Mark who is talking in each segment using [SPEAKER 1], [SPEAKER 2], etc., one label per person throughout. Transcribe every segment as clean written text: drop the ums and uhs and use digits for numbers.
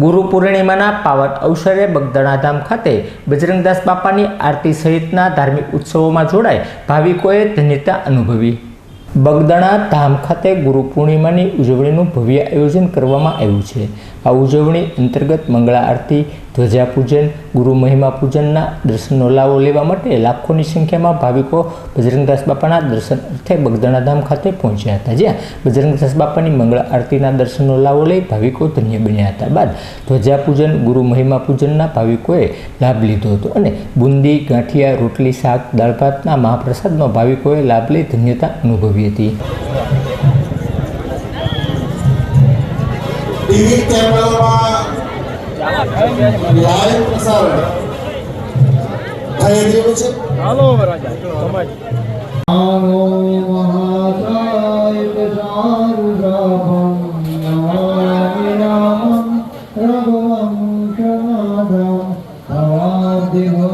[SPEAKER 1] ગુરુ પૂર્ણિમાના પાવન અવસરે બગદાણા ધામ ખાતે બજરંગદાસ બાપાની આરતી સહિતના ધાર્મિક ઉત્સવોમાં જોડાઈ ભાવિકોએ ધન્યતા અનુભવી। બગદાણા ધામ ખાતે ગુરુ પૂર્ણિમાની ઉજવણીનું ભવ્ય આયોજન કરવામાં આવ્યું છે। આ ઉજવણી અંતર્ગત મંગળા આરતી, ધ્વજા પૂજન, ગુરુ મહિમા પૂજનના દર્શનનો લાવો લેવા માટે લાખોની સંખ્યામાં ભાવિકો બજરંગદાસ બાપાના દર્શન અર્થે બગદાણા ધામ ખાતે પહોંચ્યા હતા, જ્યાં બજરંગદાસ બાપાની મંગળા આરતીના દર્શનનો લાવો લઈ ભાવિકો ધન્ય બન્યા હતા। બાદ ધ્વજા પૂજન, ગુરુ મહિમા પૂજનના ભાવિકોએ લાભ લીધો હતો અને બુંદી, ગાંઠિયા, રોટલી, શાક, દાળ ભાતના મહાપ્રસાદનો ભાવિકોએ લાભ લઈ ધન્યતા અનુભવી હતી।
[SPEAKER 2] ટીવી કેમેરામાં લાઈવ પ્રસારણ થઈ રહ્યું છે।
[SPEAKER 3] હાલો રાજા સમાજ
[SPEAKER 4] હાલો મહાકાય પ્રસારુદ્રભં નમામિ રામં રઘુવંશનાથં ભવાબ્ધિભો।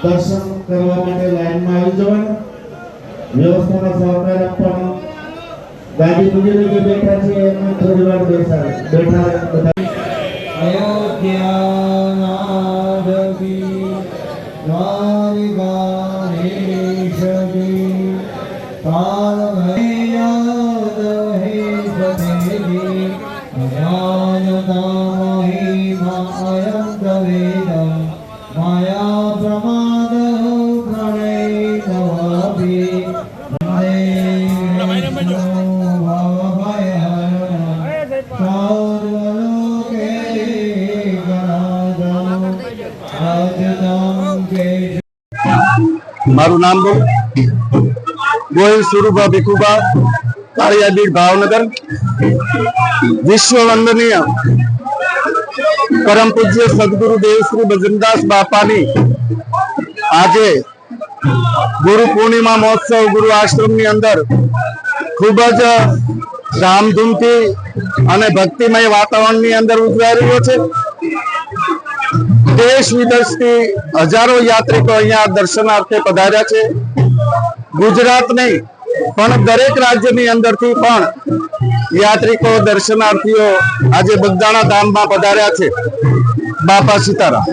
[SPEAKER 2] દર્શન કરવા માટે લાઈનમાં આવી જવાનું, વ્યવસ્થાનો સહકાર આપવાનો. ગાડી બુજુર્ગ જે બેઠા છે એમને થોડી વાર બેઠા બધા.
[SPEAKER 4] અયોધ્યાનાદવી દ્વારિકાધીશજી પાલભૈયાદહે સ્વદેવી અજાનતામહિમાયં તવેદં માયા પ્રમાદ પ્રણયતવાભી
[SPEAKER 5] મારું નામ ગોહિલ સુરુભા ભીખુભા કાળિયાબીડ ભાવનગર. વિશ્વ વંદનીય પરમ પૂજ્ય સદગુરુ દેવ શ્રી બજરંગદાસ બાપાની આજે ગુરુ પૂર્ણિમા મહોત્સવ ગુરુ આશ્રમની અંદર ખૂબ જ ધામધૂમથી અને ભક્તિમય વાતાવરણની અંદર ઉજવાઈ રહ્યો છે. દેશ વિદેશથી હજારો યાત્રિકો અહીંયા દર્શનાર્થે પધાર્યા છે. ગુજરાત નહીં પણ દરેક રાજ્યની અંદરથી પણ યાત્રિકો દર્શનાર્થીઓ આજે બગદાણા ધામમાં પધાર્યા છે. બાપા સીતારામ.